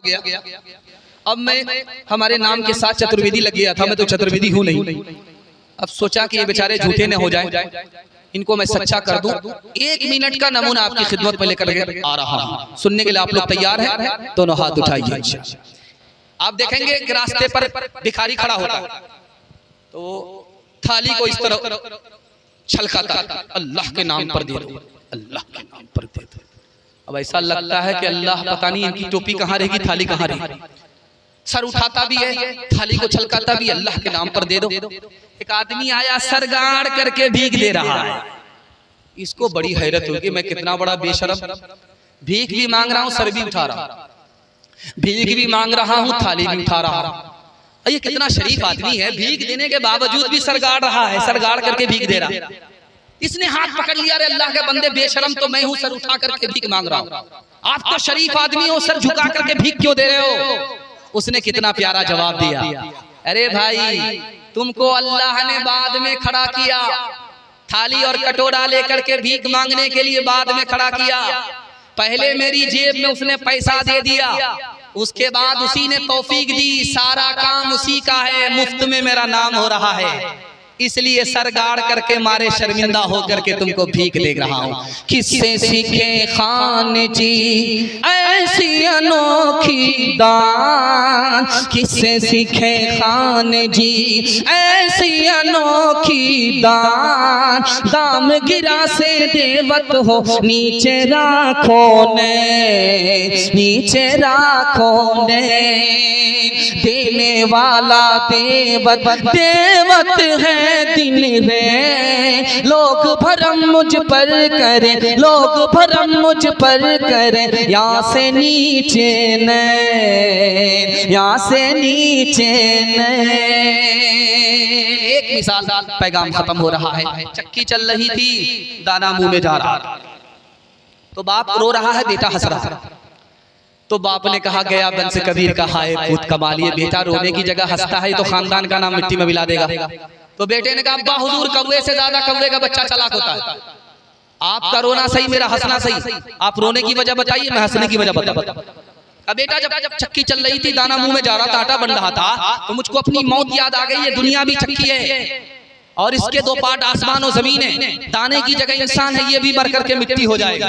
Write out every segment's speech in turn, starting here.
गया। अब मैं हमारे नाम के साथ चतुर्वेदी लग गया था, मैं तो चतुर्वेदी हूँ नहीं। अब सोचा कि ये बेचारे झूठे न हो जाए, इनको मैं सच्चा कर दूं। 1 मिनट का नमूना आपकी खिदमत में लेकर आ रहा हूं, सुनने के लिए आप लोग तैयार हैं? दोनों हाथ उठाइए। आप देखेंगे कि रास्ते पर भिखारी खड़ा होता है तो थाली को इस तरह छलकाता, अल्लाह के नाम पर दे दो, अल्लाह के नाम पर दे दो। अब ऐसा लगता है कि अल्लाह पता नहीं इनकी टोपी कहाँ रहेगी, थाली कहाँ रहेगी। सर उठाता भी है, थाली को छलकाता भी, अल्लाह के नाम पर दे दो। एक आदमी आया सर गाड़ करके भीख दे रहा है। इसको बड़ी हैरत होगी, मैं कितना बड़ा बेशरम, भीख भी मांग रहा हूँ, सर भी उठा रहा हूँ, भीख भी मांग रहा हूँ, थाली भी उठा रहा हूँ। ये कितना शरीफ आदमी है, भीख देने के बावजूद भी सर गाड़ रहा है, सर गाड़ करके भीख दे रहा है। इसने हाथ पकड़ लिया, अरे अल्लाह के बंदे बेशरम तो मैं हूँ, सर उठा करके भीख मांग रहा हूँ, आप तो शरीफ आदमी हो, सर झुका करके भीख क्यों दे रहे हो? उसने कितना प्यारा जवाब दिया, अरे भाई तुमको अल्लाह ने बाद में खड़ा किया, थाली और कटोरा लेकर के भीख मांगने के लिए बाद में खड़ा किया। पहले मेरी जेब में उसने पैसा दे दिया, उसके बाद उसी ने तौफीक दी, सारा काम उसी का है, मुफ्त में मेरा नाम हो रहा है, इसलिए सर गाड़ करके मारे शर्मिंदा होकर के तुमको भीख दे रहा हूँ। किससे सीखे खान जी ऐसी अनोखी दान, किससे सीखे खान जी ऐसी अनोखी दान, दाम गिरा से देवत हो नीचे राखो ने, नीचे राखो ने, देने वाला देवत देवत है दिन रे, लोग भरम मुझ पर करें, लोग भरम मुझ पर करें, यहाँ से नीचे न, यहाँ से नीचे न। एक मिसाल, पैगाम खत्म हो रहा है। चक्की चल रही थी, दाना मुंह में जा रहा था, तो बाप रो रहा है, बेटा हंस रहा है। तो बाप ने कहा, गया बंस कबीर का हाय खुद कमालिए, बेटा रोने की जगह हंसता है तो खानदान का नाम मिट्टी में मिला देगा। तो बेटे ने कहा, अब्बा हुजूर कौवे से ज्यादा कौवे का बच्चा चालाक होता है, आपका रोना सही, मेरा हंसना सही, आप रोने की वजह बताइए, मैं हंसने की वजह बता। अब बेटा जब चक्की चल रही थी, दाना मुंह में जा रहा था, आटा बन रहा था, तो मुझको अपनी मौत याद आ गई, ये दुनिया भी चक्की है और इसके 2 पार्ट आसमान और जमीन है, दाने की जगह इंसान है, ये भी मर करके मिट्टी हो जाएगा।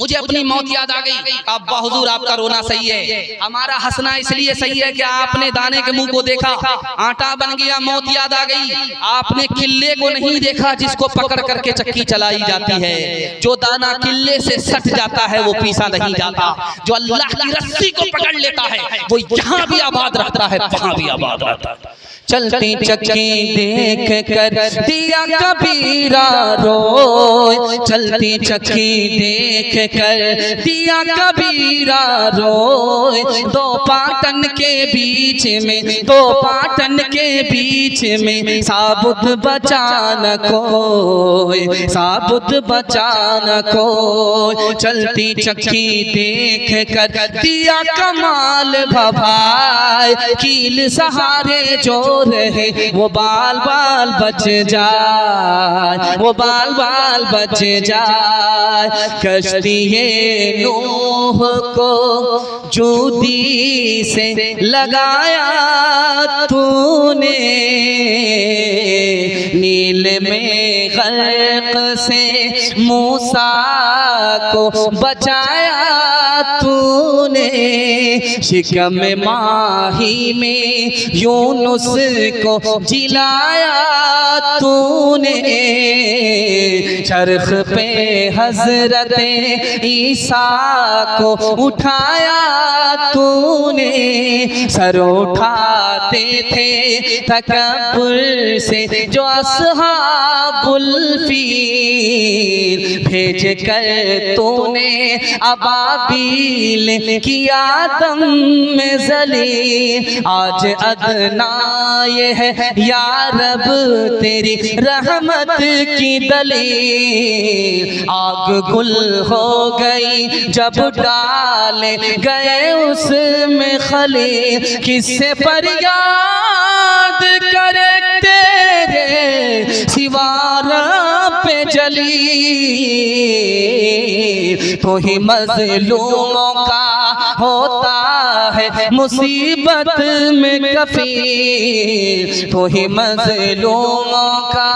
मुझे अपनी मौत याद आ गई। अब्बा हुजूर आपका रोना सही है, हमारा हंसना इसलिए सही है कि आपने दाने के मुंह को देखा, आटा बन गया, मौत याद आ गई। आपने किल्ले को नहीं देखा जिसको पकड़ करके चक्की चलाई जाती है। जो दाना किल्ले से सट जाता है वो पीसा नहीं जाता, जो अल्लाह की रस्सी को पकड़ लेता है वो यहाँ भी आबाद रहता है, वहां भी आबाद रहता है। चलती चक्की देख कर दिया कबीरा रोए, चलती चक्की देख कर दिया कबीरा रोए, 2 पाटन के बीच में, 2 पाटन के बीच में, साबुत बचा न कोई, साबुत बचा न कोई। चलती चक्की देख कर दिया कमाल भभाए, कील सहारे जो रहे वो बाल बाल बच जाए, वो बाल बाल बच जाए। कश्ती नूह को जूदी से लगाया तूने, नील में गर्क से मूसा को बचाया तूने, शिकम माही में यूनुस को जिलाया तूने, चरख पे हजरत ईसा को उठाया तूने, सर उठाते थे तकब्बुर से जो अस्हाबुल फील, भेज कर तूने अबाबील किया दम में जलील। आज अदना ये है या रब तेरी रहमत की दलील, आग गुल हो गई जब डाले गए उसमें खलील, किससे फरियाद करे तेरे सिवारा पे जली, तो ही मजलूमों का होता है मुसीबत में कफील, तो ही मज़लूमों का।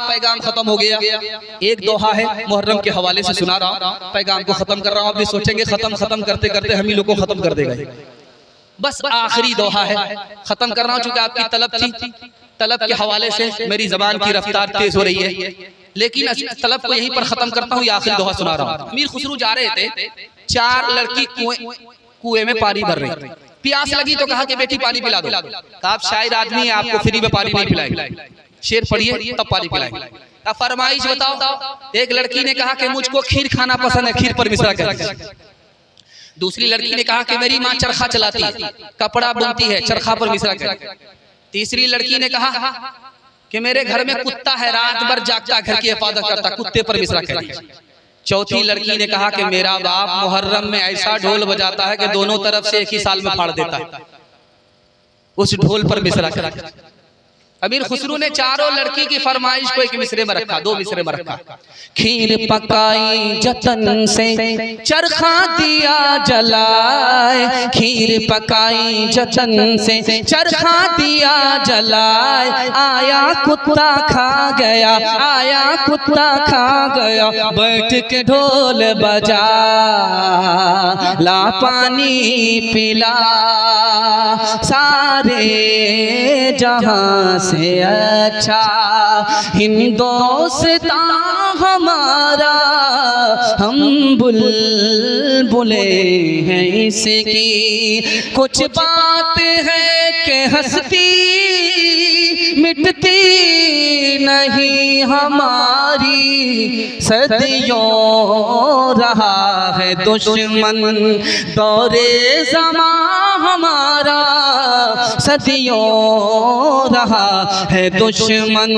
पैगाम खत्म हो गया। एक दोहा है मुहर्रम के हवाले से सुना रहा हूँ, पैगाम को खत्म कर रहा हूँ। आप भी सोचेंगे खत्म करते करते हम ही लोग को खत्म कर देगा। बस आखिरी दोहा है, खत्म कर रहा हूँ। चूंकि आपकी तलब थी, तलब के हवाले से मेरी जबान की रफ्तार तेज हो रही है, लेकिन तलब को यहीं पर खत्म करता हूँ। ये आखिरी दोहा सुना रहा हूँ। अमीर खुसरू जा रहे थे, 4 लड़की कुएं में पानी भर रही, प्यास लगी तो कहा कि बेटी पानी पिला दो। आप शायर आदमी हैं, आपको फ्री में पानी नहीं पिलाएंगे, शेर पढ़िए तब पानी पिलाएंगे। अब फरमाइश बताओ। एक लड़की ने कहा कि मुझको खीर खाना पसंद है, खीर पर मिश्रा कर। दूसरी लड़की ने कहा कि मेरी माँ चरखा चलाती है, कपड़ा बुनती है, चरखा पर मिश्रा कर। तीसरी लड़की ने कहा कि मेरे घर में कुत्ता है, रात भर जागता, घर की हिफाजत करता, कुत्ते पर मिश्रा कर। चौथी लड़की ने कहा कि मेरा बाप मुहर्रम में ऐसा ढोल बजाता है कि दोनों तरफ से एक ही साल में फाड़ देता है, उस ढोल पर मिश्रा कर। अमीर खुसरू ने चारों लड़की की फरमाइश को एक मिसरे में रखा, 2 मिसरे में रखा। खीर पकाई जतन से चरखा दिया जलाए, खीर पकाई जतन से चरखा दिया जलाए। आया कुत्ता खा गया, आया कुत्ता खा गया, बैठ के ढोल बजा, ला पानी पिला, सारे जहां से अच्छा हिंदुस्तान हमारा, हम बुलबुले हैं इसकी। कुछ बात है कि हंसती मिटती नहीं हमारी, सदियों रहा है दुश्मन दौरे ज़मां हमारा, सदियों रहा है दुश्मन।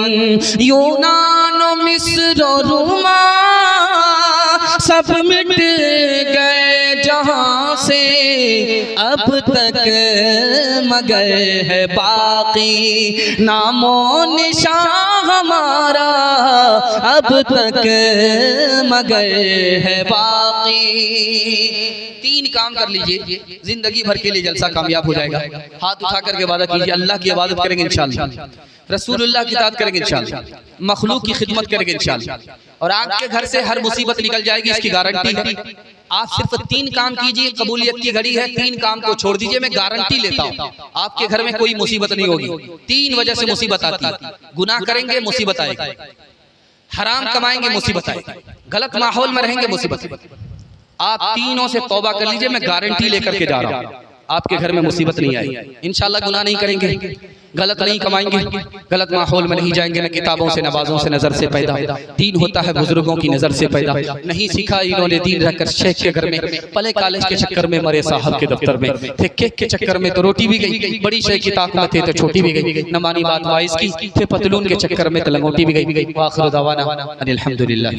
यूनान मिस्र रूमा सब मिट गए जहां से, अब तक मगर है बाकी नामो निशान हमारा, अब तक मगर है बाकी। 3 काम कर लीजिए, जिंदगी भर के लिए जलसा कामयाब हो जाएगा। हाथ उठा करके इबादत कीजिए, अल्लाह की इबादत करेंगे इंशाअल्लाह, रसूलुल्लाह की इताअत करेंगे इंशाअल्लाह, मखलूक की खिदमत करेंगे इंशाअल्लाह, और आपके घर से हर मुसीबत निकल जाएगी, इसकी गारंटी है। आप सिर्फ 3 काम कीजिए, कबूलियत की घड़ी है, 3 काम को छोड़ दीजिए। मैं गारंटी लेता हूँ आपके घर में कोई मुसीबत नहीं होगी। 3 वजह से मुसीबत आती है। गुनाह करेंगे मुसीबत आएगी, हराम कमाएंगे मुसीबत आएगी, गलत माहौल में रहेंगे मुसीबत। आप तीनों से तौबा कर लीजिए, मैं गारंटी लेकर के जा रहा हूँ, आपके घर में मुसीबत नहीं आई। इंशाल्लाह गुनाह नहीं करेंगे, गलत नहीं कमाएंगे, गलत माहौल में नहीं जाएंगे, न किताबों से नवाजों से नजर से पैदा। दीन होता है बुजुर्गों की नजर से पैदा। नहीं सीखा इन्होंने दीन रहकर शेख के घर में, पले कॉलेज के चक्कर में मरे साहब के दफ्तर में, थे केक के चक्कर में तो रोटी भी गई, बड़ी शेख की ताक में थे तो छोटी भी गई, न मानी बात वाइस की, थे पतलून के चक्कर में तो लंगोटी भी गई। आखिर दावाना अनिल हम्दुलिल्लाह।